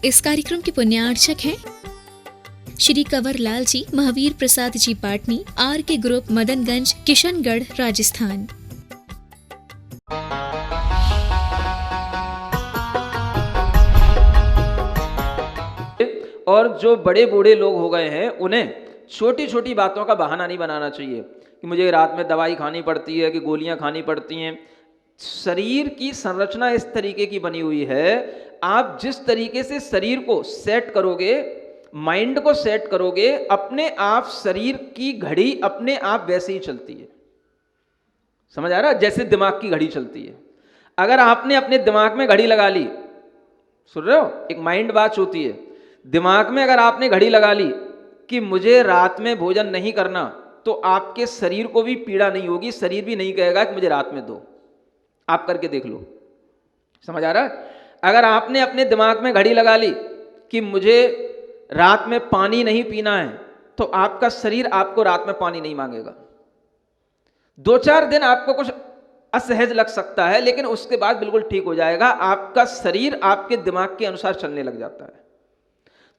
इस कार्यक्रम के पुण्यार्चक हैं श्री कंवर लाल जी, महावीर प्रसाद जी पाटनी, आर के ग्रुप, मदनगंज, किशनगढ़, राजस्थान। और जो बड़े बूढ़े लोग हो गए हैं उन्हें छोटी छोटी बातों का बहाना नहीं बनाना चाहिए कि मुझे रात में दवाई खानी पड़ती है कि गोलियां खानी पड़ती हैं। शरीर की संरचना इस तरीके की बनी हुई है, आप जिस तरीके से शरीर को सेट करोगे, माइंड को सेट करोगे, अपने आप शरीर की घड़ी अपने आप वैसे ही चलती है। समझ आ रहा है? जैसे दिमाग की घड़ी चलती है। अगर आपने अपने दिमाग में घड़ी लगा ली, सुन रहे हो, एक माइंड वॉच होती है, दिमाग में अगर आपने घड़ी लगा ली कि मुझे रात में भोजन नहीं करना, तो आपके शरीर को भी पीड़ा नहीं होगी, शरीर भी नहीं कहेगा कि मुझे रात में दो। आप करके देख लो। समझ आ रहा है? अगर आपने अपने दिमाग में घड़ी लगा ली कि मुझे रात में पानी नहीं पीना है, तो आपका शरीर आपको रात में पानी नहीं मांगेगा। 2-4 दिन आपको कुछ असहज लग सकता है, लेकिन उसके बाद बिल्कुल ठीक हो जाएगा। आपका शरीर आपके दिमाग के अनुसार चलने लग जाता है।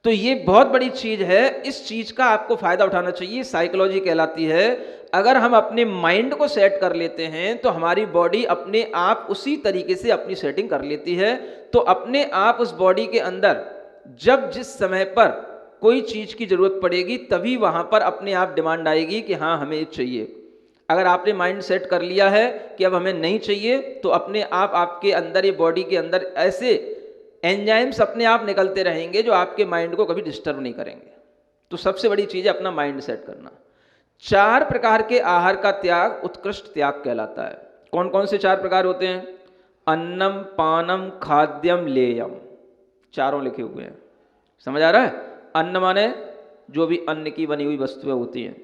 तो ये बहुत बड़ी चीज है, इस चीज का आपको फायदा उठाना चाहिए। साइकोलॉजी कहलाती है। अगर हम अपने माइंड को सेट कर लेते हैं तो हमारी बॉडी अपने आप उसी तरीके से अपनी सेटिंग कर लेती है। तो अपने आप उस बॉडी के अंदर जब जिस समय पर कोई चीज की जरूरत पड़ेगी, तभी वहां पर अपने आप डिमांड आएगी कि हाँ हमें चाहिए। अगर आपने माइंड सेट कर लिया है कि अब हमें नहीं चाहिए, तो अपने आप आपके अंदर, ये बॉडी के अंदर ऐसे एंजाइम्स अपने आप निकलते रहेंगे जो आपके माइंड को कभी डिस्टर्ब नहीं करेंगे। तो सबसे बड़ी चीज है अपना माइंड सेट करना। 4 प्रकार के आहार का त्याग उत्कृष्ट त्याग कहलाता है। कौन कौन से 4 प्रकार होते हैं? अन्नम, पानम, खाद्यम, लेयम, चारों लिखे हुए हैं। समझ आ रहा है? अन्न माने जो भी अन्न की बनी हुई वस्तुएं होती हैं,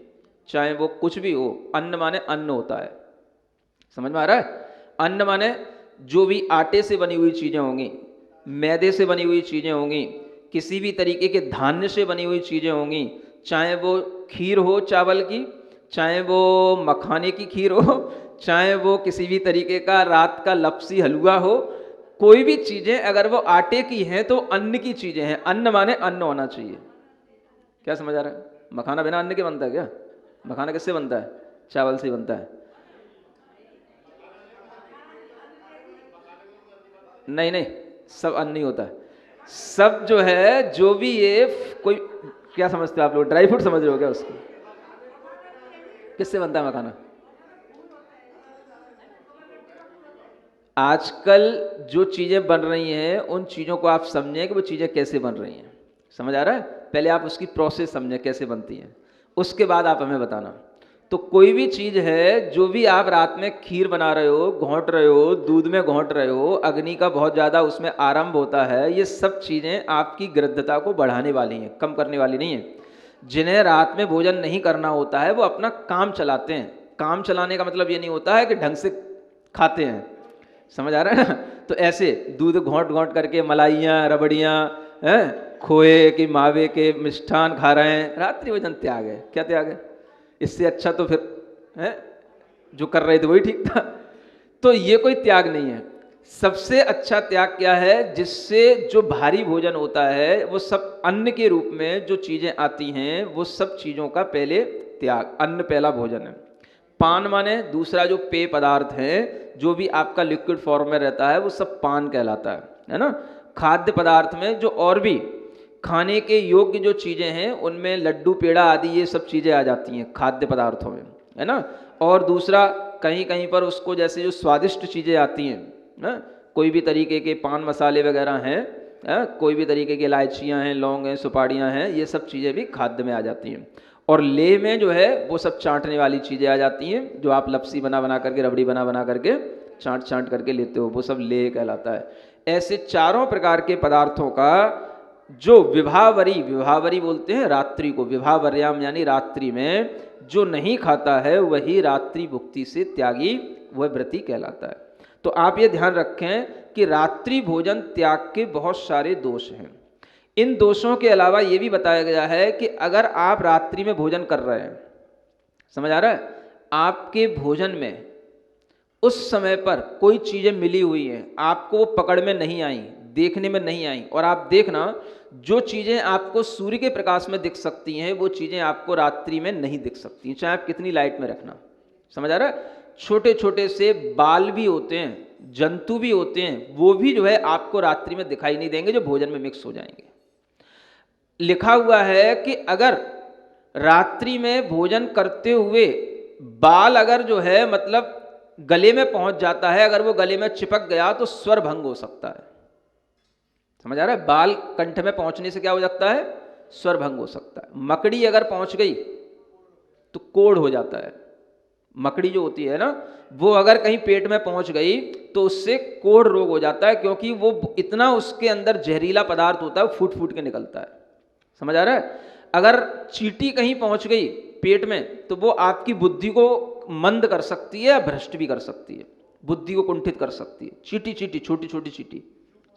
चाहे वो कुछ भी हो। अन्न माने अन्न होता है। समझ में आ रहा है? अन्न माने जो भी आटे से बनी हुई चीजें होंगी, मैदे से बनी हुई चीजें होंगी, किसी भी तरीके के धान्य से बनी हुई चीजें होंगी, चाहे वो खीर हो चावल की, चाहे वो मखाने की खीर हो, चाहे वो किसी भी तरीके का रात का लपसी हलवा हो, कोई भी चीजें अगर वो आटे की हैं तो अन्न की चीजें हैं। अन्न माने अन्न होना चाहिए। क्या समझ आ रहा है? मखाना बिना अन्न के बनता है क्या? मखाना किससे बनता है? चावल से बनता है। नहीं नहीं, सब अन्न नहीं होता है। सब जो है, जो भी ये कोई, क्या समझते हो आप लोग? ड्राई फ्रूट समझ रहे हो क्या उसको? किससे बनता है मखाना? आजकल जो चीजें बन रही हैं उन चीजों को आप समझें कि वो चीजें कैसे बन रही हैं। समझ आ रहा है? पहले आप उसकी प्रोसेस समझें कैसे बनती हैं, उसके बाद आप हमें बताना। तो कोई भी चीज है, जो भी आप रात में खीर बना रहे हो, घोंट रहे हो, दूध में घोंट रहे हो, अग्नि का बहुत ज्यादा उसमें आरंभ होता है, ये सब चीजें आपकी गृद्धता को बढ़ाने वाली हैं, कम करने वाली नहीं है। जिन्हें रात में भोजन नहीं करना होता है वो अपना काम चलाते हैं। काम चलाने का मतलब ये नहीं होता है कि ढंग से खाते हैं। समझ आ रहा है ना? तो ऐसे दूध घोंट घोंट करके मलाइयाँ, रबड़ियाँ, खोए की, मावे के मिष्ठान खा रहे हैं, रात्रि भोजन त्याग है। क्या त्याग है? इससे अच्छा तो फिर है जो कर रहे थे वही ठीक था। तो ये कोई त्याग नहीं है। सबसे अच्छा त्याग क्या है? जिससे जो भारी भोजन होता है, वो सब अन्न के रूप में जो चीजें आती हैं, वो सब चीजों का पहले त्याग। अन्न पहला भोजन है। पान माने दूसरा जो पेय पदार्थ है, जो भी आपका लिक्विड फॉर्म में रहता है, वो सब पान कहलाता है ना? खाद्य पदार्थ में जो और भी खाने के योग्य जो चीजें हैं, उनमें लड्डू, पेड़ा आदि ये सब चीजें आ जाती हैं खाद्य पदार्थों में, है ना? और दूसरा कहीं कहीं पर उसको जैसे जो स्वादिष्ट चीजें आती हैं ना, कोई भी तरीके के पान मसाले वगैरह हैं, कोई भी तरीके की इलायचियाँ हैं, लौंग हैं, सुपाड़ियाँ हैं, ये सब चीजें भी खाद्य में आ जाती हैं। और ले में जो है वो सब चाटने वाली चीजें आ जाती हैं, जो आप लपसी बना बना करके, रबड़ी बना बना करके, चाट चाट करके लेते हो, वो सब ले कहलाता है। ऐसे चारों प्रकार के पदार्थों का जो विभावरी, विभावरी बोलते हैं रात्रि को, विभावर्याम यानी रात्रि में जो नहीं खाता है वही रात्रि भुक्ति से त्यागी, वह व्रती कहलाता है। तो आप ये ध्यान रखें कि रात्रि भोजन त्याग के बहुत सारे दोष हैं। इन दोषों के अलावा ये भी बताया गया है कि अगर आप रात्रि में भोजन कर रहे हैं, समझ आ रहा है, आपके भोजन में उस समय पर कोई चीजें मिली हुई हैं, आपको वो पकड़ में नहीं आई, देखने में नहीं आई। और आप देखना, जो चीज़ें आपको सूर्य के प्रकाश में दिख सकती हैं वो चीज़ें आपको रात्रि में नहीं दिख सकती, चाहे आप कितनी लाइट में रखना। समझ आ रहा है? छोटे छोटे से बाल भी होते हैं, जंतु भी होते हैं, वो भी जो है आपको रात्रि में दिखाई नहीं देंगे, जो भोजन में मिक्स हो जाएंगे। लिखा हुआ है कि अगर रात्रि में भोजन करते हुए बाल अगर जो है मतलब गले में पहुंच जाता है, अगर वो गले में चिपक गया तो स्वर भंग हो सकता है। समझ आ रहा है? बाल कंठ में पहुंचने से क्या हो सकता है? स्वर भंग हो सकता है। मकड़ी अगर पहुंच गई तो कोढ़ हो जाता है। मकड़ी जो होती है ना, वो अगर कहीं पेट में पहुंच गई तो उससे कोढ़ रोग हो जाता है, क्योंकि वो इतना उसके अंदर जहरीला पदार्थ होता है, वो फूट फूट के निकलता है। समझ आ रहा है? अगर चींटी कहीं पहुंच गई पेट में तो वो आपकी बुद्धि को मंद कर सकती है या भ्रष्ट भी कर सकती है, बुद्धि को कुंठित कर सकती है। चींटी चींटी, छोटी छोटी चींटी,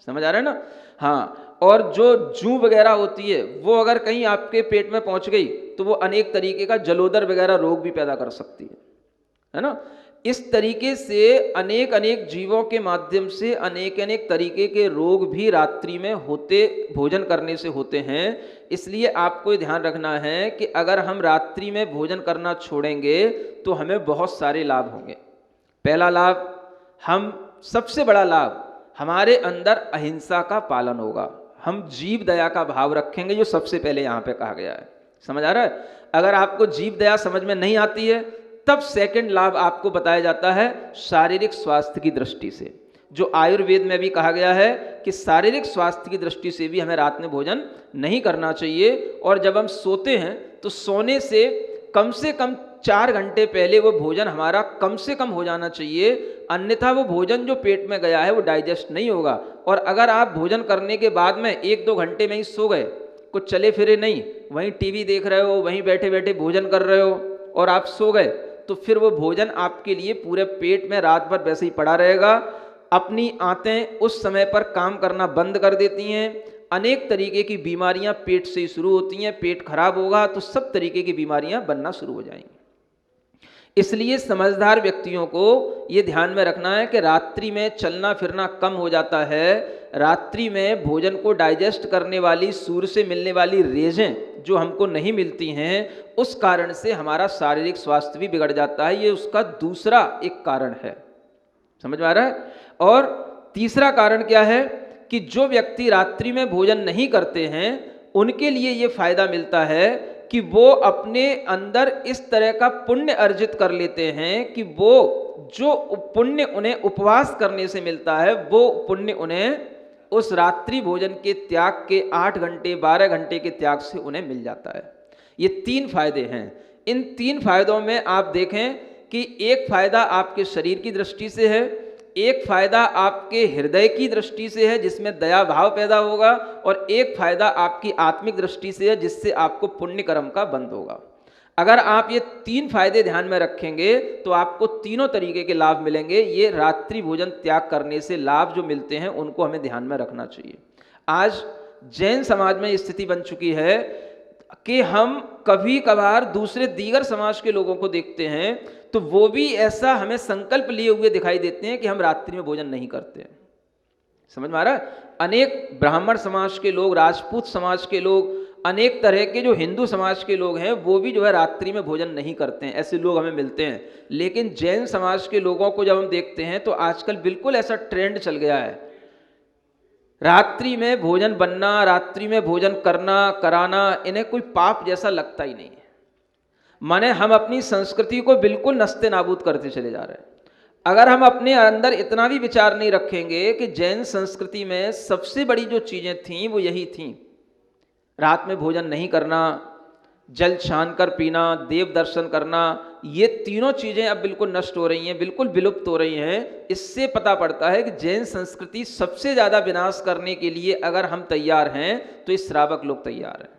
समझ आ रहा है ना? हाँ, और जो जूं वगैरह होती है वो अगर कहीं आपके पेट में पहुंच गई तो वो अनेक तरीके का जलोदर वगैरह रोग भी पैदा कर सकती है ना? इस तरीके से अनेक अनेक जीवों के माध्यम से अनेक अनेक तरीके के रोग भी रात्रि में होते, भोजन करने से होते हैं। इसलिए आपको ये ध्यान रखना है कि अगर हम रात्रि में भोजन करना छोड़ेंगे तो हमें बहुत सारे लाभ होंगे। पहला लाभ, हम सबसे बड़ा लाभ, हमारे अंदर अहिंसा का पालन होगा। हम जीव दया का भाव रखेंगे, जो सबसे पहले यहाँ पे कहा गया है। समझ आ रहा है? अगर आपको जीव दया समझ में नहीं आती है, तब सेकंड लाभ आपको बताया जाता है शारीरिक स्वास्थ्य की दृष्टि से, जो आयुर्वेद में भी कहा गया है कि शारीरिक स्वास्थ्य की दृष्टि से भी हमें रात में भोजन नहीं करना चाहिए। और जब हम सोते हैं तो सोने से कम 4 घंटे पहले वो भोजन हमारा कम से कम हो जाना चाहिए, अन्यथा वो भोजन जो पेट में गया है वो डाइजेस्ट नहीं होगा। और अगर आप भोजन करने के बाद में 1-2 घंटे में ही सो गए, कुछ चले फिरे नहीं, वहीं टीवी देख रहे हो, वहीं बैठे बैठे भोजन कर रहे हो और आप सो गए, तो फिर वो भोजन आपके लिए पूरे पेट में रात भर वैसे ही पड़ा रहेगा। अपनी आंतें उस समय पर काम करना बंद कर देती हैं, अनेक तरीके की बीमारियां पेट से ही शुरू होती हैं। पेट खराब होगा तो सब तरीके की बीमारियां बनना शुरू हो जाएंगी। इसलिए समझदार व्यक्तियों को ये ध्यान में रखना है कि रात्रि में चलना फिरना कम हो जाता है। रात्रि में भोजन को डाइजेस्ट करने वाली सूर्य से मिलने वाली रेजें जो हमको नहीं मिलती हैं, उस कारण से हमारा शारीरिक स्वास्थ्य भी बिगड़ जाता है। ये उसका दूसरा एक कारण है। समझ में आ रहा है? और तीसरा कारण क्या है कि जो व्यक्ति रात्रि में भोजन नहीं करते हैं उनके लिए ये फायदा मिलता है कि वो अपने अंदर इस तरह का पुण्य अर्जित कर लेते हैं कि वो जो पुण्य उन्हें उपवास करने से मिलता है, वो पुण्य उन्हें उस रात्रि भोजन के त्याग के 8 घंटे 12 घंटे के त्याग से उन्हें मिल जाता है। ये 3 फायदे हैं। इन 3 फायदों में आप देखें कि एक फायदा आपके शरीर की दृष्टि से है, एक फायदा आपके हृदय की दृष्टि से है जिसमें दया भाव पैदा होगा, और एक फायदा आपकी आत्मिक दृष्टि से है जिससे आपको पुण्य कर्म का बंध होगा। अगर आप ये 3 फायदे ध्यान में रखेंगे तो आपको तीनों तरीके के लाभ मिलेंगे। ये रात्रि भोजन त्याग करने से लाभ जो मिलते हैं उनको हमें ध्यान में रखना चाहिए। आज जैन समाज में स्थिति बन चुकी है कि हम कभी कभार दूसरे दीगर समाज के लोगों को देखते हैं तो वो भी ऐसा हमें संकल्प लिए हुए दिखाई देते हैं कि हम रात्रि में भोजन नहीं करते हैं। समझ में आ रहा है? अनेक ब्राह्मण समाज के लोग, राजपूत समाज के लोग, अनेक तरह के जो हिंदू समाज के लोग हैं वो भी जो है रात्रि में भोजन नहीं करते हैं। ऐसे लोग हमें मिलते हैं। लेकिन जैन समाज के लोगों को जब हम देखते हैं तो आजकल बिल्कुल ऐसा ट्रेंड चल गया है, रात्रि में भोजन बनना, रात्रि में भोजन करना कराना इन्हें कोई पाप जैसा लगता ही नहीं है। माने हम अपनी संस्कृति को बिल्कुल नस्ते नाबूद करते चले जा रहे हैं। अगर हम अपने अंदर इतना भी विचार नहीं रखेंगे कि जैन संस्कृति में सबसे बड़ी जो चीज़ें थीं वो यही थीं, रात में भोजन नहीं करना, जल छान कर पीना, देव दर्शन करना, ये तीनों चीज़ें अब बिल्कुल नष्ट हो रही हैं, बिल्कुल विलुप्त हो रही हैं। इससे पता पड़ता है कि जैन संस्कृति सबसे ज़्यादा विनाश करने के लिए अगर हम तैयार हैं तो इस श्रावक लोग तैयार हैं।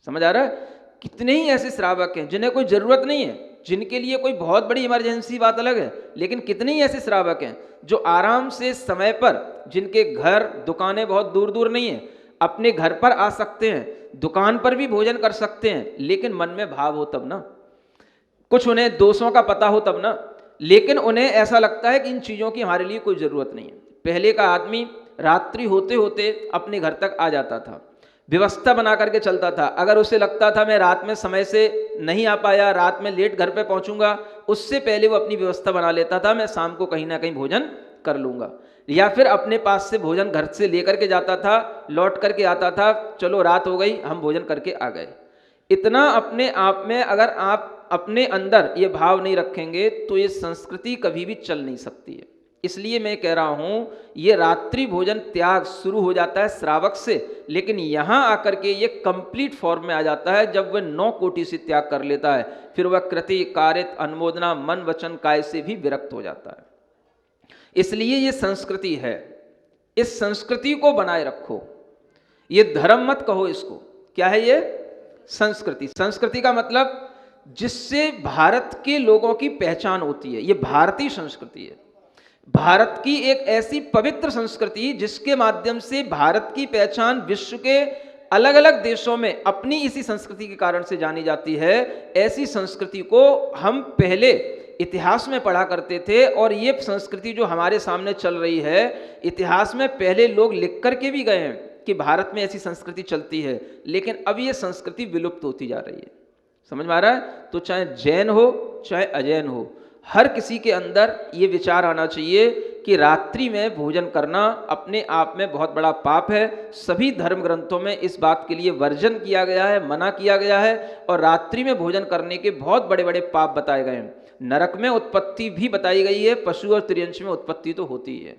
समझ आ रहा है? कितने ही ऐसे श्रावक हैं जिन्हें कोई ज़रूरत नहीं है, जिनके लिए कोई बहुत बड़ी इमरजेंसी बात अलग है, लेकिन कितने ही ऐसे श्रावक हैं जो आराम से समय पर, जिनके घर दुकानें बहुत दूर दूर नहीं हैं, अपने घर पर आ सकते हैं, दुकान पर भी भोजन कर सकते हैं, लेकिन मन में भाव हो तब ना, कुछ उन्हें दोषों का पता हो तब ना। लेकिन उन्हें ऐसा लगता है कि इन चीज़ों की हमारे लिए कोई ज़रूरत नहीं है। पहले का आदमी रात्रि होते होते अपने घर तक आ जाता था, व्यवस्था बना करके चलता था। अगर उसे लगता था मैं रात में समय से नहीं आ पाया, रात में लेट घर पे पहुंचूंगा, उससे पहले वो अपनी व्यवस्था बना लेता था, मैं शाम को कहीं ना कहीं भोजन कर लूंगा। या फिर अपने पास से भोजन घर से लेकर के जाता था, लौट करके आता था, चलो रात हो गई, हम भोजन करके आ गए। इतना अपने आप में अगर आप अपने अंदर ये भाव नहीं रखेंगे तो ये संस्कृति कभी भी चल नहीं सकती है। इसलिए मैं कह रहा हूं ये रात्रि भोजन त्याग शुरू हो जाता है श्रावक से, लेकिन यहां आकर के ये कंप्लीट फॉर्म में आ जाता है जब वह 9 कोटि से त्याग कर लेता है। फिर वह कृति कारित अनुमोदना मन वचन काय से भी विरक्त हो जाता है। इसलिए ये संस्कृति है, इस संस्कृति को बनाए रखो। ये धर्म मत कहो इसको, क्या है ये? संस्कृति। संस्कृति का मतलब जिससे भारत के लोगों की पहचान होती है, ये भारतीय संस्कृति है। भारत की एक ऐसी पवित्र संस्कृति जिसके माध्यम से भारत की पहचान विश्व के अलग अलग देशों में अपनी इसी संस्कृति के कारण से जानी जाती है। ऐसी संस्कृति को हम पहले इतिहास में पढ़ा करते थे, और ये संस्कृति जो हमारे सामने चल रही है, इतिहास में पहले लोग लिख करके भी गए हैं कि भारत में ऐसी संस्कृति चलती है, लेकिन अब ये संस्कृति विलुप्त होती जा रही है। समझ में आ रहा है? तो चाहे जैन हो चाहे अजैन हो, हर किसी के अंदर ये विचार आना चाहिए कि रात्रि में भोजन करना अपने आप में बहुत बड़ा पाप है। सभी धर्म ग्रंथों में इस बात के लिए वर्जन किया गया है, मना किया गया है, और रात्रि में भोजन करने के बहुत बड़े बड़े पाप बताए गए हैं। नरक में उत्पत्ति भी बताई गई है, पशु और त्रियंश में उत्पत्ति तो होती है।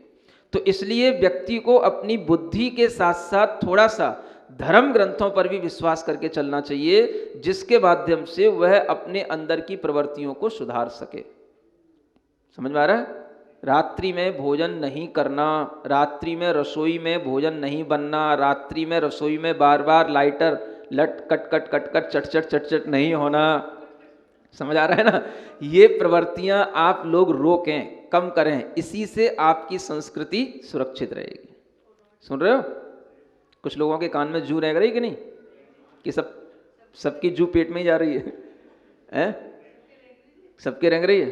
तो इसलिए व्यक्ति को अपनी बुद्धि के साथ साथ थोड़ा सा धर्म ग्रंथों पर भी विश्वास करके चलना चाहिए, जिसके माध्यम से वह अपने अंदर की प्रवृत्तियों को सुधार सके। समझ में आ रहा है? रात्रि में भोजन नहीं करना, रात्रि में रसोई में भोजन नहीं बनना, रात्रि में रसोई में बार बार लाइटर लट कट कट कट कट चट चट चट चट नहीं होना। समझ आ रहा है ना? ये प्रवृत्तियां आप लोग रोकें, कम करें, इसी से आपकी संस्कृति सुरक्षित रहेगी। सुन रहे हो? कुछ लोगों के कान में जू रह रही कि नहीं, कि सबकी जू पेट में ही जा रही है? सबके रेंग रही है?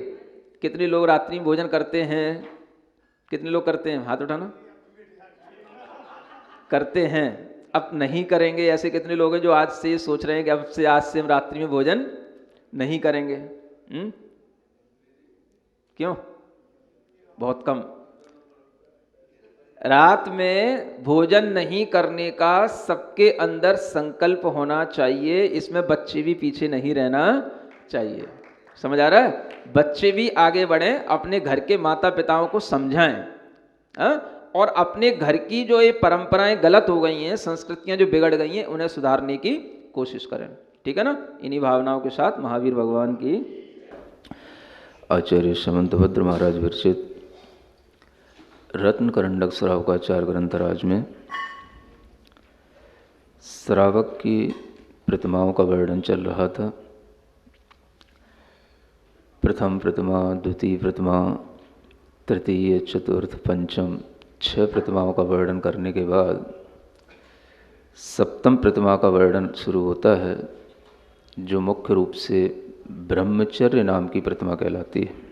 कितने लोग रात्रि में भोजन करते हैं? कितने लोग करते हैं? हाथ उठाना। करते हैं। अब नहीं करेंगे ऐसे कितने लोग हैं जो आज से सोच रहे हैं कि आज से हम रात्रि में भोजन नहीं करेंगे? क्यों? बहुत कम। रात में भोजन नहीं करने का सबके अंदर संकल्प होना चाहिए, इसमें बच्चे भी पीछे नहीं रहना चाहिए। समझ आ रहा है? बच्चे भी आगे बढ़ें, अपने घर के माता पिताओं को समझाएं, और अपने घर की जो ये परंपराएं गलत हो गई हैं, संस्कृतियां जो बिगड़ गई हैं, उन्हें सुधारने की कोशिश करें। ठीक है ना? इन्हीं भावनाओं के साथ महावीर भगवान की आचार्य समंतभद्र महाराज विरचित रत्न करंडक श्रावकाचार्य ग्रंथराज में श्रावक की प्रतिमाओं का वर्णन चल रहा था। प्रथम प्रतिमा, द्वितीय प्रतिमा, तृतीय, चतुर्थ, पंचम, 6 प्रतिमाओं का वर्णन करने के बाद सप्तम प्रतिमा का वर्णन शुरू होता है, जो मुख्य रूप से ब्रह्मचर्य नाम की प्रतिमा कहलाती है।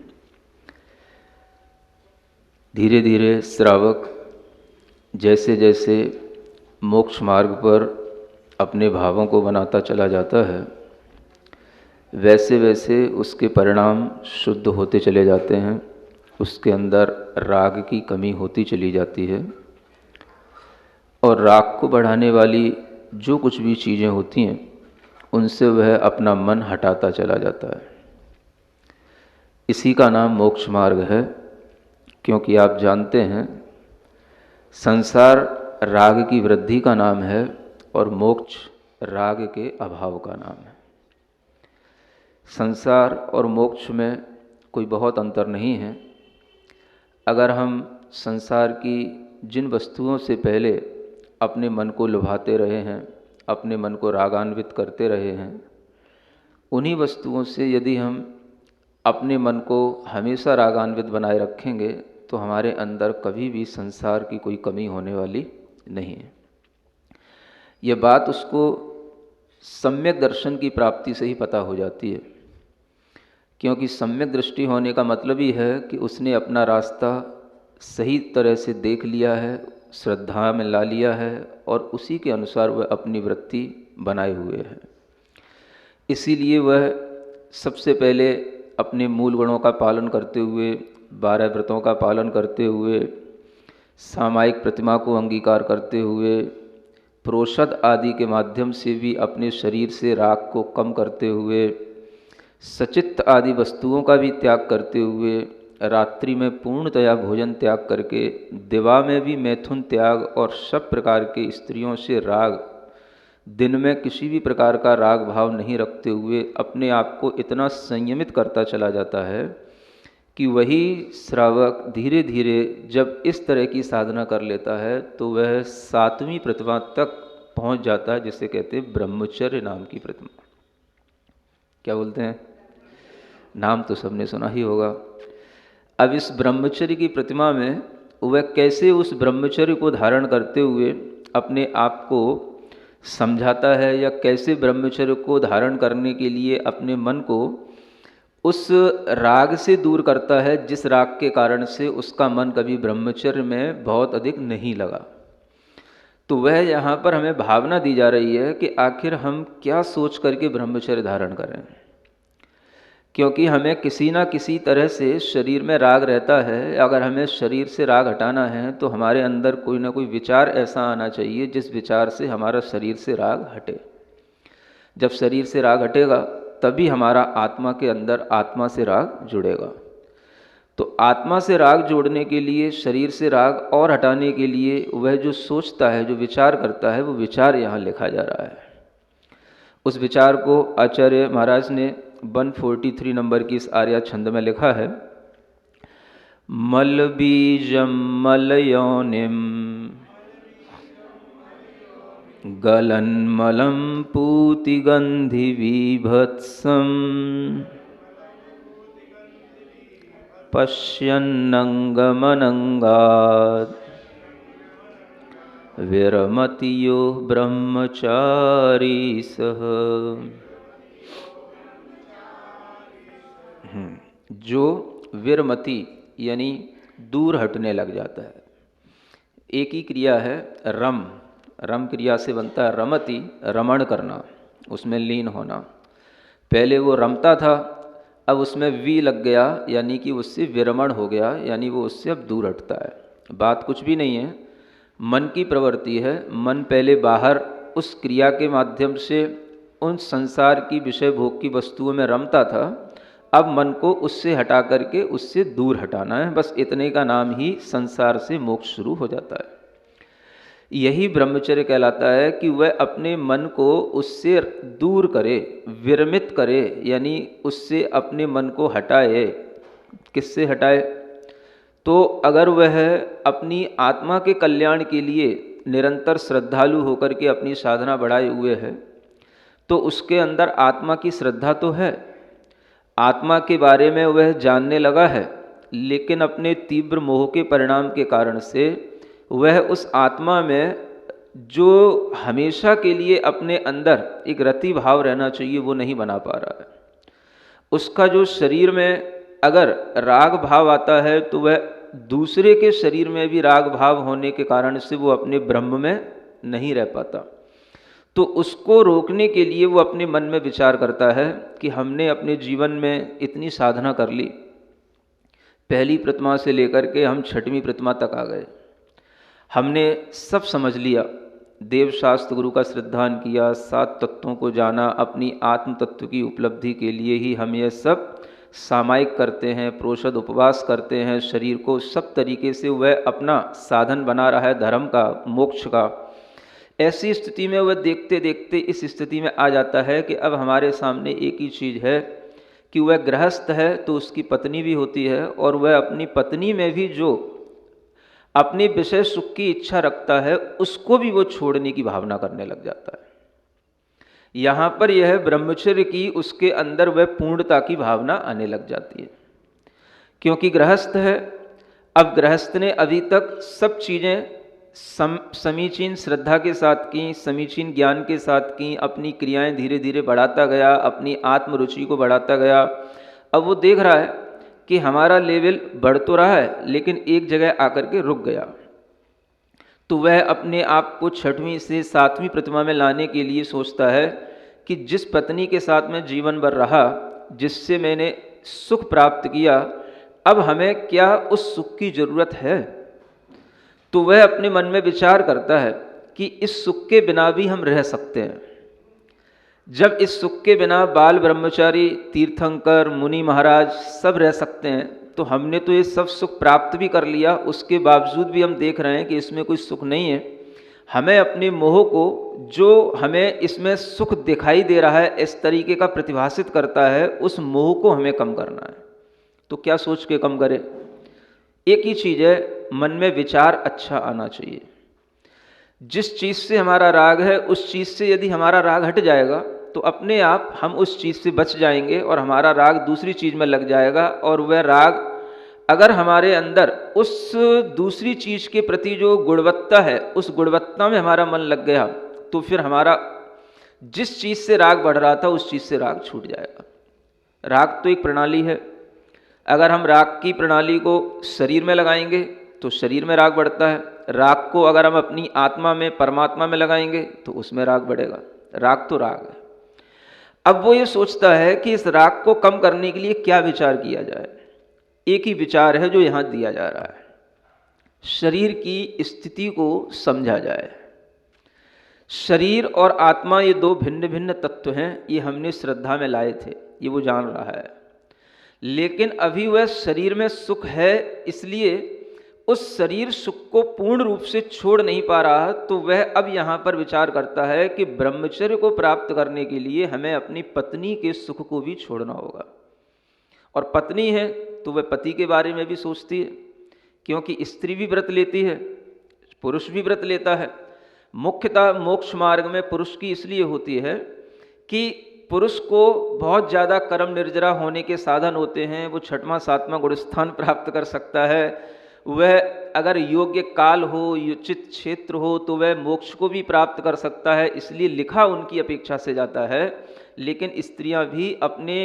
धीरे धीरे श्रावक जैसे जैसे मोक्ष मार्ग पर अपने भावों को बनाता चला जाता है, वैसे वैसे उसके परिणाम शुद्ध होते चले जाते हैं। उसके अंदर राग की कमी होती चली जाती है, और राग को बढ़ाने वाली जो कुछ भी चीज़ें होती हैं उनसे वह अपना मन हटाता चला जाता है। इसी का नाम मोक्ष मार्ग है, क्योंकि आप जानते हैं संसार राग की वृद्धि का नाम है और मोक्ष राग के अभाव का नाम है। संसार और मोक्ष में कोई बहुत अंतर नहीं है। अगर हम संसार की जिन वस्तुओं से पहले अपने मन को लुभाते रहे हैं, अपने मन को रागान्वित करते रहे हैं, उन्हीं वस्तुओं से यदि हम अपने मन को हमेशा रागान्वित बनाए रखेंगे तो हमारे अंदर कभी भी संसार की कोई कमी होने वाली नहीं है। ये बात उसको सम्यक दर्शन की प्राप्ति से ही पता हो जाती है, क्योंकि सम्यक दृष्टि होने का मतलब ही है कि उसने अपना रास्ता सही तरह से देख लिया है, श्रद्धा में ला लिया है और उसी के अनुसार वह अपनी वृत्ति बनाए हुए है। इसीलिए वह सबसे पहले अपने मूल गुणों का पालन करते हुए, 12 व्रतों का पालन करते हुए, सामायिक प्रतिमा को अंगीकार करते हुए, प्रोषद आदि के माध्यम से भी अपने शरीर से राग को कम करते हुए, सचित्त आदि वस्तुओं का भी त्याग करते हुए, रात्रि में पूर्णतया भोजन त्याग करके, दिवा में भी मैथुन त्याग और सब प्रकार के स्त्रियों से राग, दिन में किसी भी प्रकार का राग भाव नहीं रखते हुए अपने आप को इतना संयमित करता चला जाता है कि वही श्रावक धीरे धीरे जब इस तरह की साधना कर लेता है तो वह 7वीं प्रतिमा तक पहुंच जाता है, जिसे कहते हैं ब्रह्मचर्य नाम की प्रतिमा। क्या बोलते हैं? नाम तो सबने सुना ही होगा। अब इस ब्रह्मचर्य की प्रतिमा में वह कैसे उस ब्रह्मचर्य को धारण करते हुए अपने आप को समझाता है, या कैसे ब्रह्मचर्य को धारण करने के लिए अपने मन को उस राग से दूर करता है जिस राग के कारण से उसका मन कभी ब्रह्मचर्य में बहुत अधिक नहीं लगा। तो वह यहाँ पर हमें भावना दी जा रही है कि आखिर हम क्या सोच करके ब्रह्मचर्य धारण करें, क्योंकि हमें किसी ना किसी तरह से शरीर में राग रहता है। अगर हमें शरीर से राग हटाना है तो हमारे अंदर कोई ना कोई विचार ऐसा आना चाहिए जिस विचार से हमारा शरीर से राग हटे। जब शरीर से राग हटेगा तभी हमारा आत्मा के अंदर आत्मा से राग जुड़ेगा। तो आत्मा से राग जोड़ने के लिए, शरीर से राग और हटाने के लिए वह जो सोचता है, जो विचार करता है, वो विचार यहाँ लिखा जा रहा है। उस विचार को आचार्य महाराज ने 143 नंबर की इस आर्या छंद में लिखा है। मल बीजम मल योनिम गलन मलम पूति गंधि विभत्सम पश्यन्नंगमनंगात् विरमति यो ब्रह्मचारी सह। जो विरमति यानी दूर हटने लग जाता है। एक ही क्रिया है रम, रम क्रिया से बनता है रमति, रमण करना, उसमें लीन होना। पहले वो रमता था, अब उसमें वी लग गया, यानी कि उससे विरमण हो गया, यानी वो उससे अब दूर हटता है। बात कुछ भी नहीं है, मन की प्रवृत्ति है। मन पहले बाहर उस क्रिया के माध्यम से उन संसार की विषय भोग की वस्तुओं में रमता था, अब मन को उससे हटा करके उससे दूर हटाना है। बस इतने का नाम ही संसार से मोक्ष शुरू हो जाता है। यही ब्रह्मचर्य कहलाता है कि वह अपने मन को उससे दूर करे, विरमित करे, यानी उससे अपने मन को हटाए। किससे हटाए? तो अगर वह अपनी आत्मा के कल्याण के लिए निरंतर श्रद्धालु होकर के अपनी साधना बढ़ाए हुए है, तो उसके अंदर आत्मा की श्रद्धा तो है, आत्मा के बारे में वह जानने लगा है, लेकिन अपने तीव्र मोह के परिणाम के कारण से वह उस आत्मा में जो हमेशा के लिए अपने अंदर एक रति भाव रहना चाहिए वो नहीं बना पा रहा है। उसका जो शरीर में अगर राग भाव आता है तो वह दूसरे के शरीर में भी राग भाव होने के कारण से वो अपने ब्रह्म में नहीं रह पाता। तो उसको रोकने के लिए वो अपने मन में विचार करता है कि हमने अपने जीवन में इतनी साधना कर ली, पहली प्रतिमा से लेकर के हम 6वीं प्रतिमा तक आ गए, हमने सब समझ लिया, देव शास्त्र गुरु का श्रद्धान किया, 7 तत्वों को जाना, अपनी आत्म तत्व की उपलब्धि के लिए ही हम ये सब सामायिक करते हैं, प्रोषद उपवास करते हैं, शरीर को सब तरीके से वह अपना साधन बना रहा है धर्म का, मोक्ष का। ऐसी स्थिति में वह देखते देखते इस स्थिति में आ जाता है कि अब हमारे सामने एक ही चीज़ है कि वह गृहस्थ है तो उसकी पत्नी भी होती है, और वह अपनी पत्नी में भी जो अपने विषय सुख की इच्छा रखता है उसको भी वो छोड़ने की भावना करने लग जाता है। यहाँ पर यह ब्रह्मचर्य की उसके अंदर वह पूर्णता की भावना आने लग जाती है, क्योंकि गृहस्थ है। अब गृहस्थ ने अभी तक सब चीज़ें समीचीन श्रद्धा के साथ की, समीचीन ज्ञान के साथ की, अपनी क्रियाएं धीरे धीरे बढ़ाता गया, अपनी आत्म रुचि को बढ़ाता गया। अब वो देख रहा है कि हमारा लेवल बढ़ तो रहा है लेकिन एक जगह आकर के रुक गया। तो तो वह अपने आप को 6वीं से 7वीं प्रतिमा में लाने के लिए सोचता है कि जिस पत्नी के साथ मैं जीवन भर रहा, जिससे मैंने सुख प्राप्त किया, अब हमें क्या उस सुख की ज़रूरत है। तो वह अपने मन में विचार करता है कि इस सुख के बिना भी हम रह सकते हैं। जब इस सुख के बिना बाल ब्रह्मचारी, तीर्थंकर, मुनि महाराज सब रह सकते हैं, तो हमने तो ये सब सुख प्राप्त भी कर लिया, उसके बावजूद भी हम देख रहे हैं कि इसमें कोई सुख नहीं है। हमें अपने मोह को, जो हमें इसमें सुख दिखाई दे रहा है, इस तरीके का प्रतिभासित करता है, उस मोह को हमें कम करना है। तो क्या सोच के कम करें? एक ही चीज़ है, मन में विचार अच्छा आना चाहिए। जिस चीज़ से हमारा राग है, उस चीज़ से यदि हमारा राग हट जाएगा तो अपने आप हम उस चीज़ से बच जाएंगे और हमारा राग दूसरी चीज़ में लग जाएगा। और वह राग अगर हमारे अंदर उस दूसरी चीज़ के प्रति जो गुणवत्ता है, उस गुणवत्ता में हमारा मन लग गया, तो फिर हमारा जिस चीज़ से राग बढ़ रहा था उस चीज़ से राग छूट जाएगा। राग तो एक प्रणाली है। अगर हम राग की प्रणाली को शरीर में लगाएंगे तो शरीर में राग बढ़ता है। राग को अगर हम अपनी आत्मा में, परमात्मा में लगाएंगे तो उसमें राग बढ़ेगा। राग तो राग है। अब वो ये सोचता है कि इस राग को कम करने के लिए क्या विचार किया जाए। एक ही विचार है जो यहाँ दिया जा रहा है, शरीर की स्थिति को समझा जाए। शरीर और आत्मा ये दो भिन्न भिन्न तत्व हैं, ये हमने श्रद्धा में लाए थे, ये वो जान रहा है। लेकिन अभी वह शरीर में सुख है, इसलिए उस शरीर सुख को पूर्ण रूप से छोड़ नहीं पा रहा। तो वह अब यहाँ पर विचार करता है कि ब्रह्मचर्य को प्राप्त करने के लिए हमें अपनी पत्नी के सुख को भी छोड़ना होगा। और पत्नी है तो वह पति के बारे में भी सोचती है, क्योंकि स्त्री भी व्रत लेती है, पुरुष भी व्रत लेता है। मुख्यतः मोक्ष मार्ग में पुरुष की इसलिए होती है कि पुरुष को बहुत ज़्यादा कर्म निर्जरा होने के साधन होते हैं। वो 6वां 7वां गुण स्थान प्राप्त कर सकता है। वह अगर योग्य काल हो, उचित क्षेत्र हो, तो वह मोक्ष को भी प्राप्त कर सकता है। इसलिए लिखा उनकी अपेक्षा से जाता है। लेकिन स्त्रियां भी अपने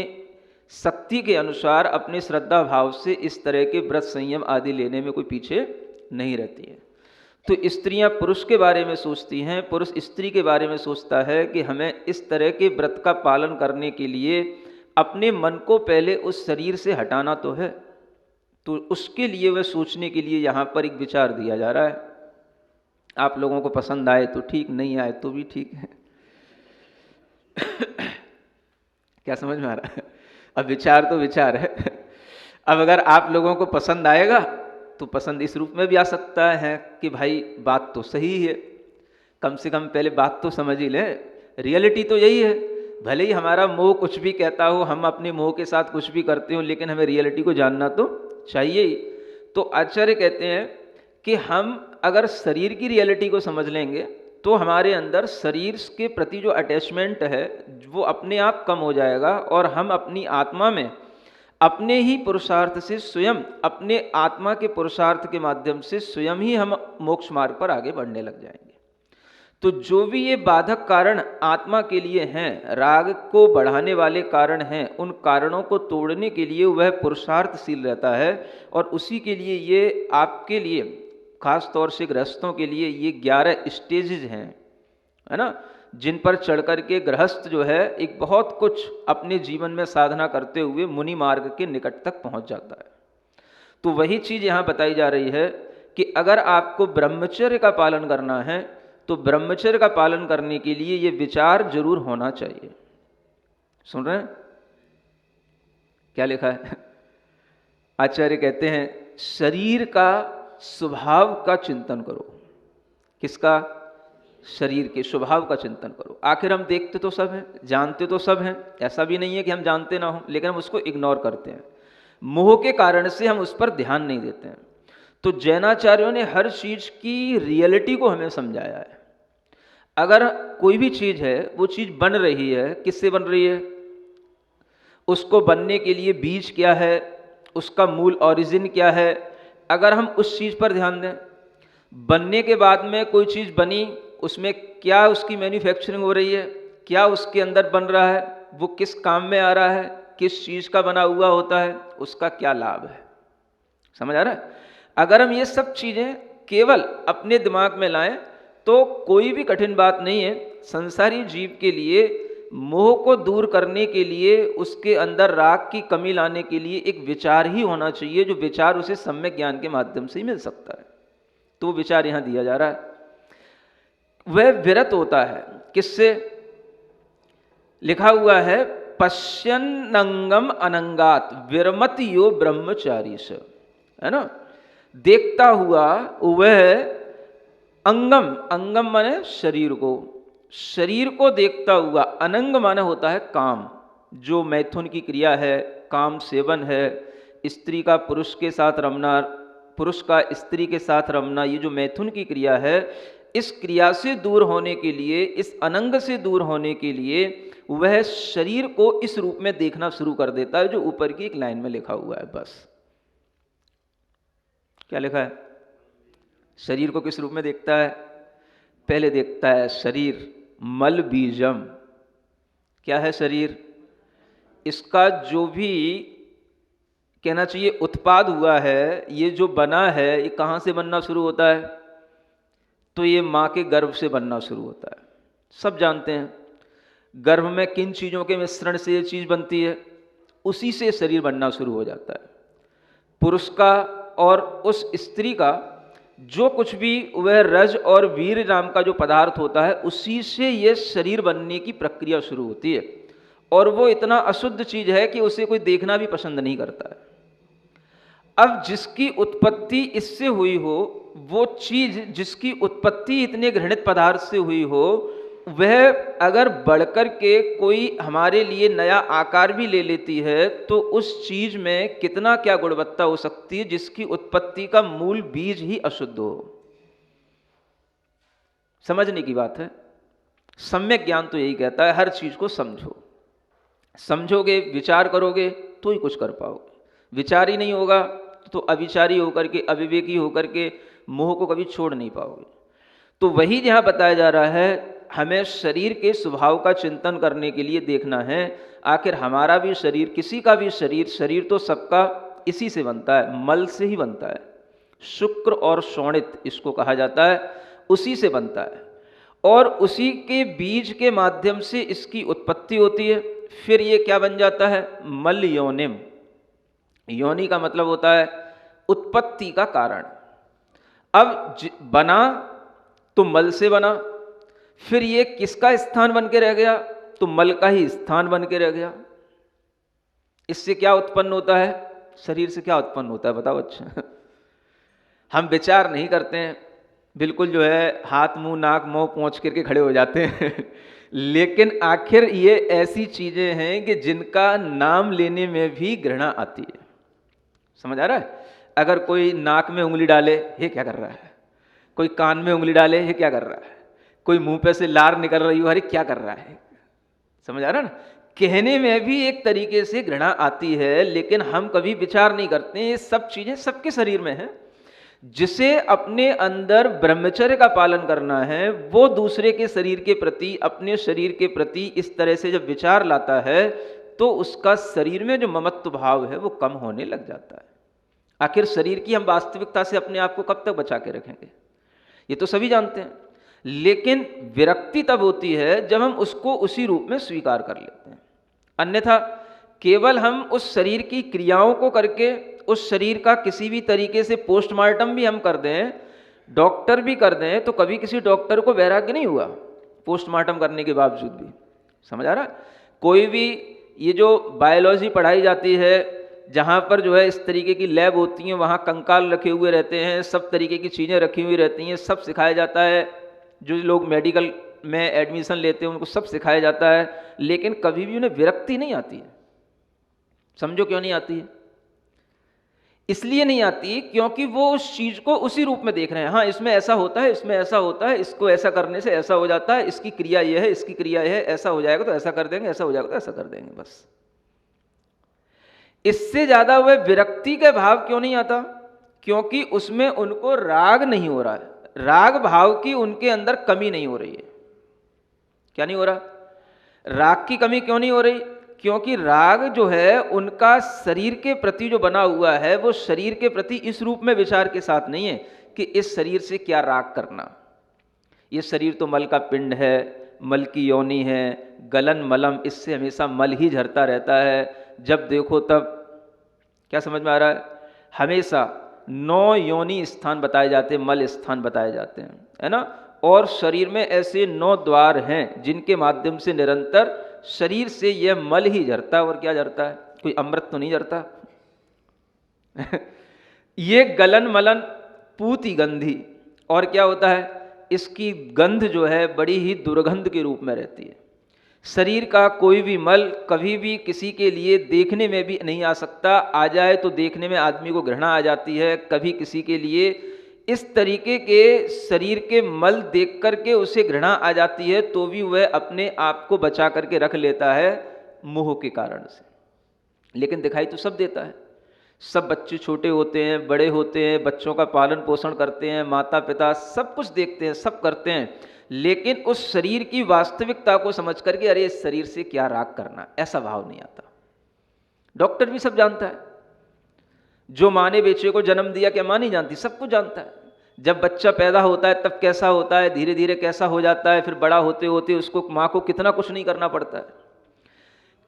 शक्ति के अनुसार, अपने श्रद्धा भाव से इस तरह के व्रत संयम आदि लेने में कोई पीछे नहीं रहती हैं। तो स्त्रियां पुरुष के बारे में सोचती हैं, पुरुष स्त्री के बारे में सोचता है कि हमें इस तरह के व्रत का पालन करने के लिए अपने मन को पहले उस शरीर से हटाना तो है। तो उसके लिए वह सोचने के लिए यहाँ पर एक विचार दिया जा रहा है। आप लोगों को पसंद आए तो ठीक, नहीं आए तो भी ठीक है। क्या समझ में आ रहा है? अब विचार तो विचार है। अब अगर आप लोगों को पसंद आएगा तो पसंद इस रूप में भी आ सकता है कि भाई बात तो सही है, कम से कम पहले बात तो समझ ही लें, रियलिटी तो यही है। भले ही हमारा मोह कुछ भी कहता हो, हम अपने मोह के साथ कुछ भी करते हो, लेकिन हमें रियलिटी को जानना तो चाहिए ही। तो आचार्य कहते हैं कि हम अगर शरीर की रियलिटी को समझ लेंगे तो हमारे अंदर शरीर के प्रति जो अटैचमेंट है वो अपने आप कम हो जाएगा और हम अपनी आत्मा में अपने ही पुरुषार्थ से स्वयं, अपने आत्मा के पुरुषार्थ के माध्यम से स्वयं ही हम मोक्ष मार्ग पर आगे बढ़ने लग जाएंगे। तो जो भी ये बाधक कारण आत्मा के लिए हैं, राग को बढ़ाने वाले कारण हैं, उन कारणों को तोड़ने के लिए वह पुरुषार्थशील रहता है। और उसी के लिए ये आपके लिए, खास तौर से गृहस्थों के लिए, ये 11 स्टेजेज हैं, है ना, जिन पर चढ़ कर के गृहस्थ जो है एक बहुत कुछ अपने जीवन में साधना करते हुए मुनि मार्ग के निकट तक पहुंच जाता है। तो वही चीज़ यहाँ बताई जा रही है कि अगर आपको ब्रह्मचर्य का पालन करना है तो ब्रह्मचर्य का पालन करने के लिए ये विचार जरूर होना चाहिए। सुन रहे हैं क्या लिखा है? आचार्य कहते हैं शरीर का स्वभाव का चिंतन करो। किसका? शरीर के स्वभाव का चिंतन करो। आखिर हम देखते तो सब हैं, जानते तो सब हैं, ऐसा भी नहीं है कि हम जानते ना हो, लेकिन हम उसको इग्नोर करते हैं। मोह के कारण से हम उस पर ध्यान नहीं देते हैं। तो जैनाचार्यों ने हर चीज की रियलिटी को हमें समझाया है। अगर कोई भी चीज है, वो चीज बन रही है, किससे बन रही है? उसको बनने के लिए बीज क्या है, उसका मूल ओरिजिन क्या है, अगर हम उस चीज पर ध्यान दें, बनने के बाद में कोई चीज बनी, उसमें क्या उसकी मैन्युफैक्चरिंग हो रही है, क्या उसके अंदर बन रहा है, वो किस काम में आ रहा है, किस चीज का बना हुआ होता है, उसका क्या लाभ है, समझ आ रहा है? अगर हम ये सब चीजें केवल अपने दिमाग में लाएं तो कोई भी कठिन बात नहीं है। संसारी जीव के लिए मोह को दूर करने के लिए, उसके अंदर राग की कमी लाने के लिए एक विचार ही होना चाहिए, जो विचार उसे सम्यक ज्ञान के माध्यम से ही मिल सकता है। तो वो विचार यहाँ दिया जा रहा है। वह विरत होता है किससे? लिखा हुआ है पश्यन्नंगम अनंगात विरमत यो ब्रह्मचारी से, है ना। देखता हुआ वह अंगम, अंगम माने शरीर को देखता हुआ, अनंग माने होता है काम, जो मैथुन की क्रिया है, काम सेवन है, स्त्री का पुरुष के साथ रमना, पुरुष का स्त्री के साथ रमना, ये जो मैथुन की क्रिया है, इस क्रिया से दूर होने के लिए, इस अनंग से दूर होने के लिए वह शरीर को इस रूप में देखना शुरू कर देता है, जो ऊपर की एक लाइन में लिखा हुआ है। बस क्या लिखा है? शरीर को किस रूप में देखता है? पहले देखता है शरीर मल बीजम। क्या है शरीर? इसका जो भी कहना चाहिए उत्पाद हुआ है, ये जो बना है, ये कहाँ से बनना शुरू होता है? तो ये माँ के गर्भ से बनना शुरू होता है। सब जानते हैं गर्भ में किन चीज़ों के मिश्रण से ये चीज़ बनती है, उसी से शरीर बनना शुरू हो जाता है। पुरुष का और उस स्त्री का जो कुछ भी वह रज और वीर नाम का जो पदार्थ होता है, उसी से ये शरीर बनने की प्रक्रिया शुरू होती है। और वो इतना अशुद्ध चीज़ है कि उसे कोई देखना भी पसंद नहीं करता है। अब जिसकी उत्पत्ति इससे हुई हो, वो चीज़ जिसकी उत्पत्ति इतने घृणित पदार्थ से हुई हो, वह अगर बढ़कर के कोई हमारे लिए नया आकार भी ले लेती है, तो उस चीज में कितना क्या गुणवत्ता हो सकती है, जिसकी उत्पत्ति का मूल बीज ही अशुद्ध हो। समझने की बात है। सम्यक ज्ञान तो यही कहता है, हर चीज को समझो, समझोगे, विचार करोगे तो ही कुछ कर पाओगे। विचार ही नहीं होगा तो अविचारी होकर के, अविवेकी होकर के मोह को कभी छोड़ नहीं पाओगे। तो वही यहाँ बताया जा रहा है, हमें शरीर के स्वभाव का चिंतन करने के लिए देखना है, आखिर हमारा भी शरीर, किसी का भी शरीर, शरीर तो सबका इसी से बनता है, मल से ही बनता है। शुक्र और शोणित इसको कहा जाता है, उसी से बनता है। और उसी के बीज के माध्यम से इसकी उत्पत्ति होती है। फिर ये क्या बन जाता है? मल योनिम। योनि का मतलब होता है उत्पत्ति का कारण। अब बना तो मल से बना, फिर ये किसका स्थान बन के रह गया? तो मल का ही स्थान बन के रह गया। इससे क्या उत्पन्न होता है? शरीर से क्या उत्पन्न होता है बताओ? अच्छा हम विचार नहीं करते हैं, बिल्कुल जो है हाथ मुंह नाक मुंह पहुंच करके खड़े हो जाते हैं लेकिन आखिर ये ऐसी चीजें हैं कि जिनका नाम लेने में भी घृणा आती है। समझ आ रहा है? अगर कोई नाक में उंगली डाले, ये क्या कर रहा है? कोई कान में उंगली डाले, ये क्या कर रहा है? कोई मुंह पे से लार निकल रही हो, अरे क्या कर रहा है? समझ आ रहा है ना? कहने में भी एक तरीके से घृणा आती है, लेकिन हम कभी विचार नहीं करते। ये सब चीजें सबके शरीर में है। जिसे अपने अंदर ब्रह्मचर्य का पालन करना है, वो दूसरे के शरीर के प्रति, अपने शरीर के प्रति इस तरह से जब विचार लाता है, तो उसका शरीर में जो ममत्व भाव है वो कम होने लग जाता है। आखिर शरीर की हम वास्तविकता से अपने आप को कब तक बचा के रखेंगे? ये तो सभी जानते हैं। लेकिन विरक्ति तब होती है जब हम उसको उसी रूप में स्वीकार कर लेते हैं। अन्यथा केवल हम उस शरीर की क्रियाओं को करके, उस शरीर का किसी भी तरीके से पोस्टमार्टम भी हम कर दें, डॉक्टर भी कर दें, तो कभी किसी डॉक्टर को वैराग्य नहीं हुआ पोस्टमार्टम करने के बावजूद भी। समझ आ रहा है? कोई भी ये जो बायोलॉजी पढ़ाई जाती है, जहाँ पर जो है इस तरीके की लैब होती हैं, वहाँ कंकाल रखे हुए रहते हैं, सब तरीके की चीज़ें रखी हुई रहती हैं, सब सिखाया जाता है। जो लोग मेडिकल में एडमिशन लेते हैं उनको सब सिखाया जाता है, लेकिन कभी भी उन्हें विरक्ति नहीं आती है। समझो क्यों नहीं आती है? इसलिए नहीं आती क्योंकि वो उस चीज़ को उसी रूप में देख रहे हैं। हाँ, इसमें ऐसा होता है, इसमें ऐसा होता है, इसको ऐसा करने से ऐसा हो जाता है, इसकी क्रिया ये है, इसकी क्रिया ये है, ऐसा हो जाएगा तो ऐसा कर देंगे, ऐसा हो जाएगा तो ऐसा कर देंगे, बस। इससे ज़्यादा वह विरक्ति के भाव क्यों नहीं आता? क्योंकि उसमें उनको राग नहीं हो रहा है। राग भाव की उनके अंदर कमी नहीं हो रही है। क्या नहीं हो रहा? राग की कमी क्यों नहीं हो रही? क्योंकि राग जो है उनका शरीर के प्रति जो बना हुआ है, वो शरीर के प्रति इस रूप में विचार के साथ नहीं है। कि इस शरीर से क्या राग करना। ये शरीर तो मल का पिंड है, मल की योनि है, गलन मलम, इससे हमेशा मल ही झरता रहता है। जब देखो तब, क्या समझ में आ रहा है, हमेशा 9 योनि स्थान बताए जाते हैं, मल स्थान बताए जाते हैं, है ना। और शरीर में ऐसे 9 द्वार हैं जिनके माध्यम से निरंतर शरीर से यह मल ही झरता है। और क्या झरता है, कोई अमृत तो नहीं झरता। ये गलन मलन पूती गंधी, और क्या होता है, इसकी गंध जो है बड़ी ही दुर्गंध के रूप में रहती है। शरीर का कोई भी मल कभी भी किसी के लिए देखने में भी नहीं आ सकता, आ जाए तो देखने में आदमी को घृणा आ जाती है। कभी किसी के लिए इस तरीके के शरीर के मल देख करके उसे घृणा आ जाती है, तो भी वह अपने आप को बचा करके रख लेता है मोह के कारण से। लेकिन दिखाई तो सब देता है। सब बच्चे छोटे होते हैं, बड़े होते हैं, बच्चों का पालन पोषण करते हैं, माता पिता सब कुछ देखते हैं, सब करते हैं, लेकिन उस शरीर की वास्तविकता को समझ करके अरे इस शरीर से क्या राग करना, ऐसा भाव नहीं आता। डॉक्टर भी सब जानता है। जो माँ ने बच्चे को जन्म दिया, क्या माँ नहीं जानती, सब कुछ जानता है। जब बच्चा पैदा होता है तब कैसा होता है, धीरे धीरे कैसा हो जाता है, फिर बड़ा होते होते उसको माँ को कितना कुछ नहीं करना पड़ता है।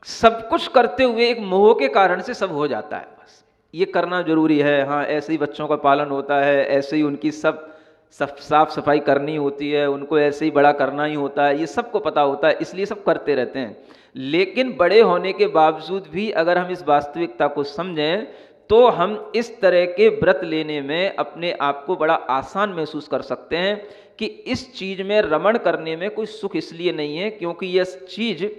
सब कुछ करते हुए एक मोह के कारण से सब हो जाता है। बस ये करना जरूरी है, हाँ ऐसे ही बच्चों का पालन होता है, ऐसे ही उनकी सब साफ सफाई करनी होती है, उनको ऐसे ही बड़ा करना ही होता है, ये सबको पता होता है, इसलिए सब करते रहते हैं। लेकिन बड़े होने के बावजूद भी अगर हम इस वास्तविकता को समझें तो हम इस तरह के व्रत लेने में अपने आप को बड़ा आसान महसूस कर सकते हैं कि इस चीज में रमण करने में कोई सुख इसलिए नहीं है क्योंकि यह चीज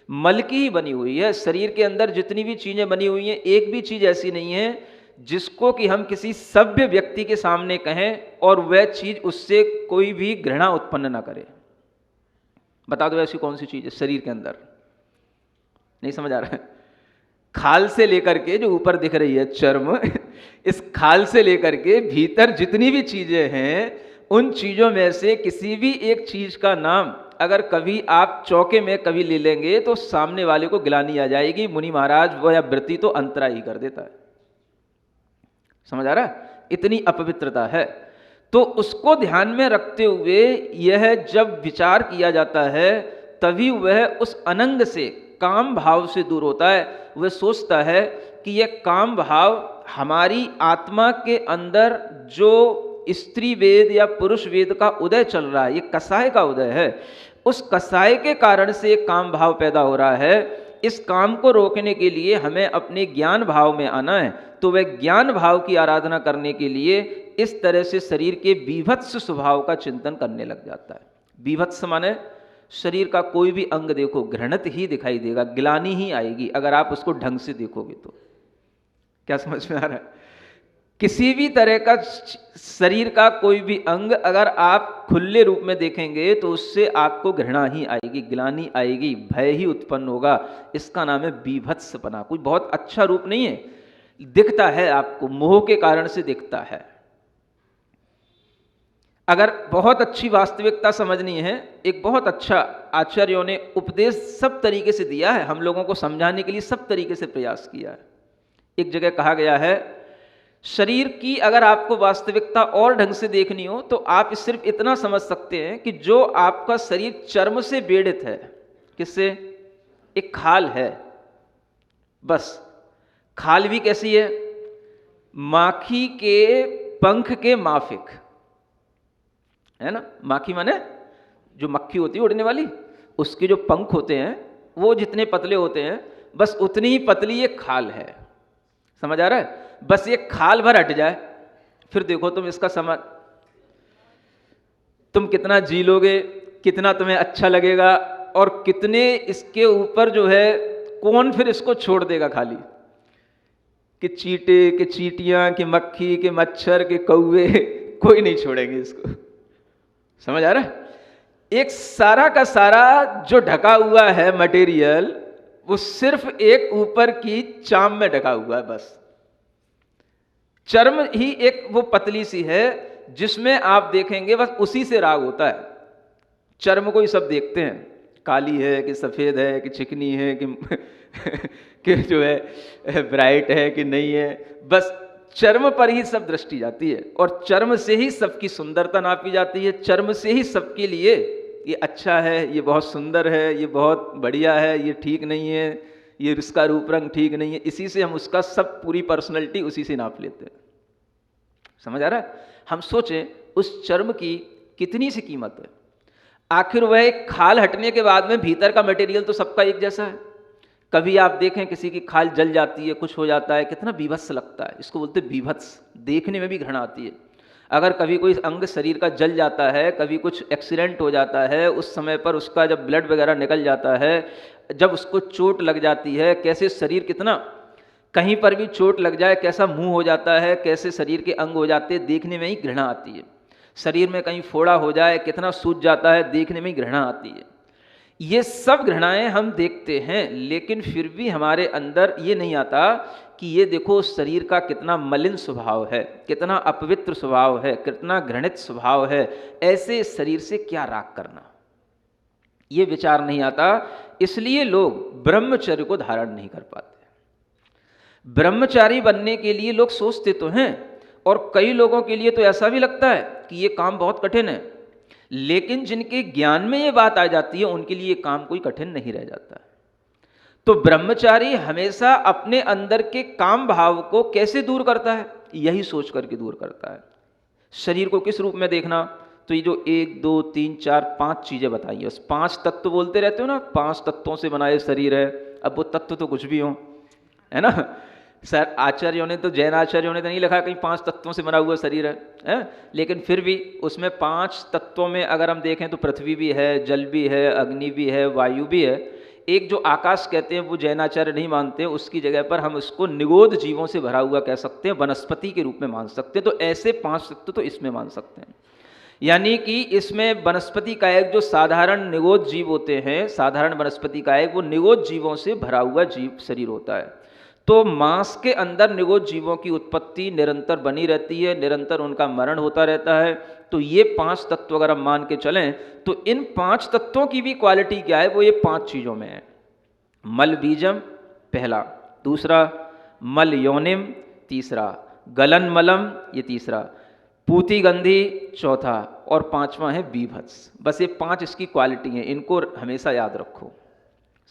मल की ही बनी हुई है। शरीर के अंदर जितनी भी चीजें बनी हुई हैं, एक भी चीज ऐसी नहीं है जिसको कि हम किसी सभ्य व्यक्ति के सामने कहें और वह चीज उससे कोई भी घृणा उत्पन्न ना करे। बता दो ऐसी कौन सी चीज है शरीर के अंदर, नहीं समझ आ रहा है। खाल से लेकर के जो ऊपर दिख रही है चर्म, इस खाल से लेकर के भीतर जितनी भी चीजें हैं, उन चीजों में से किसी भी एक चीज का नाम अगर कभी आप चौके में कभी ले लेंगे तो सामने वाले को गिलानी आ जाएगी। मुनि महाराज वह व्रती तो अंतरा ही कर देता है। समझ आ रहा है, इतनी अपवित्रता है। तो उसको ध्यान में रखते हुए यह जब विचार किया जाता है तभी वह उस अनंग से, काम भाव से दूर होता है। वह सोचता है कि यह काम भाव हमारी आत्मा के अंदर जो स्त्री वेद या पुरुष वेद का उदय चल रहा है, ये कसाय का उदय है, उस कसाय के कारण से एक काम भाव पैदा हो रहा है। इस काम को रोकने के लिए हमें अपने ज्ञान भाव में आना है। तो वह ज्ञान भाव की आराधना करने के लिए इस तरह से शरीर के बीभत्स स्वभाव का चिंतन करने लग जाता है। बीभत्स माने शरीर का कोई भी अंग देखो घृणित ही दिखाई देगा, गिलानी ही आएगी अगर आप उसको ढंग से देखोगे तो। क्या समझ में आ रहा है? किसी भी तरह का शरीर का कोई भी अंग अगर आप खुले रूप में देखेंगे तो उससे आपको घृणा ही आएगी, गिलानी आएगी, भय ही उत्पन्न होगा। इसका नाम है बीभत्सपना। कोई बहुत अच्छा रूप नहीं है, दिखता है आपको, मोह के कारण से दिखता है। अगर बहुत अच्छी वास्तविकता समझनी है, एक बहुत अच्छा आचार्यों ने उपदेश सब तरीके से दिया है, हम लोगों को समझाने के लिए सब तरीके से प्रयास किया है। एक जगह कहा गया है, शरीर की अगर आपको वास्तविकता और ढंग से देखनी हो तो आप सिर्फ इतना समझ सकते हैं कि जो आपका शरीर चर्म से बेड़ित है, किससे? एक खाल है, बस। खाल भी कैसी है? माखी के पंख के माफिक, है ना। माखी माने जो मक्खी होती है उड़ने वाली, उसके जो पंख होते हैं वो जितने पतले होते हैं, बस उतनी ही पतली ये खाल है। समझ आ रहा है? बस ये खाल भर हट जाए, फिर देखो तुम इसका समझ, तुम कितना जी लोगे, कितना तुम्हें अच्छा लगेगा, और कितने इसके ऊपर जो है, कौन फिर इसको छोड़ देगा खाली? कि चींटे, कि चींटियां, कि मक्खी, कि मच्छर, के कौवे, कोई नहीं छोड़ेंगे इसको। समझ आ रहा है? एक सारा का सारा जो ढका हुआ है मटेरियल, वो सिर्फ एक ऊपर की चाम में ढका हुआ है। बस चर्म ही एक वो पतली सी है जिसमें आप देखेंगे बस उसी से राग होता है। चर्म को ही सब देखते हैं, काली है कि सफेद है कि चिकनी है कि कि जो है ब्राइट है कि नहीं है। बस चर्म पर ही सब दृष्टि जाती है और चर्म से ही सबकी सुंदरता नापी जाती है, चर्म से ही सबके लिए ये अच्छा है, ये बहुत सुंदर है, ये बहुत बढ़िया है, ये ठीक नहीं है, ये इसका रूप रंग ठीक नहीं है, इसी से हम उसका सब पूरी पर्सनैलिटी उसी से नाप लेते हैं। समझ आ रहा है? हम सोचें उस चर्म की कितनी सी कीमत है। आखिर वह एक खाल हटने के बाद में भीतर का मटेरियल तो सबका एक जैसा है। कभी आप देखें किसी की खाल जल जाती है, कुछ हो जाता है, कितना बीभत्स लगता है, इसको बोलते बीभत्स, देखने में भी घृणा आती है। अगर कभी कोई अंग शरीर का जल जाता है, कभी कुछ एक्सीडेंट हो जाता है, उस समय पर उसका जब ब्लड वगैरह निकल जाता है, जब उसको चोट लग जाती है, कैसे शरीर कितना, कहीं पर भी चोट लग जाए कैसा मुंह हो जाता है, कैसे शरीर के अंग हो जाते हैं, देखने में ही घृणा आती है। शरीर में कहीं फोड़ा हो जाए कितना सूज जाता है, देखने में ही घृणा आती है। ये सब घृणाएं हम देखते हैं, लेकिन फिर भी हमारे अंदर ये नहीं आता कि ये देखो शरीर का कितना मलिन स्वभाव है, कितना अपवित्र स्वभाव है, कितना घृणित स्वभाव है, ऐसे शरीर से क्या राग करना, ये विचार नहीं आता। इसलिए लोग ब्रह्मचर्य को धारण नहीं कर पाते। ब्रह्मचारी बनने के लिए लोग सोचते तो हैं, और कई लोगों के लिए तो ऐसा भी लगता है कि ये काम बहुत कठिन है, लेकिन जिनके ज्ञान में ये बात आ जाती है उनके लिए ये काम कोई कठिन नहीं रह जाता। तो ब्रह्मचारी हमेशा अपने अंदर के काम भाव को कैसे दूर करता है, यही सोच करके दूर करता है। शरीर को किस रूप में देखना, तो ये जो 1 2 3 4 5 चीजें बताई, उस 5 तत्व बोलते रहते हो ना, 5 तत्वों से बना ये शरीर है। अब वो तत्व तो कुछ भी हो, है ना। सर आचार्यों ने तो, जैन आचार्यों ने तो नहीं लिखा कहीं 5 तत्वों से बना हुआ शरीर है? लेकिन फिर भी उसमें 5 तत्वों में अगर हम देखें तो पृथ्वी भी है, जल भी है, अग्नि भी है, वायु भी है। एक जो आकाश कहते हैं वो जैन आचार्य नहीं मानते, उसकी जगह पर हम उसको निगोद जीवों से भरा हुआ कह सकते हैं, वनस्पति के रूप में मान सकते हैं। तो ऐसे 5 तत्व तो इसमें मान सकते हैं। यानी कि इसमें वनस्पति कायक जो साधारण निगोद जीव होते हैं, साधारण वनस्पति कायक, वो निगोद जीवों से भरा हुआ जीव शरीर होता है। तो मांस के अंदर निगोद जीवों की उत्पत्ति निरंतर बनी रहती है, निरंतर उनका मरण होता रहता है। तो ये 5 तत्व अगर हम मान के चलें तो इन 5 तत्वों की भी क्वालिटी क्या है, वो ये 5 चीज़ों में है। मल बीजम पहला, दूसरा मल योनिम तीसरा, गलन मलम ये तीसरा, पूती गंधी चौथा, और 5वां है बीभत्स। बस ये 5 इसकी क्वालिटी हैं, इनको हमेशा याद रखो।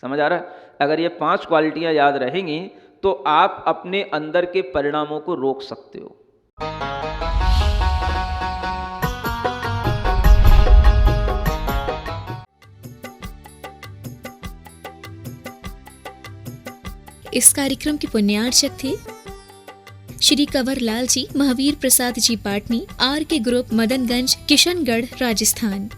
समझ आ रहा है? अगर ये 5 क्वालिटियाँ याद रहेंगी तो आप अपने अंदर के परिणामों को रोक सकते हो। इस कार्यक्रम के पुण्यार्चक थे श्री कंवर लाल जी, महावीर प्रसाद जी पाटनी, आर के ग्रुप, मदनगंज, किशनगढ़, राजस्थान।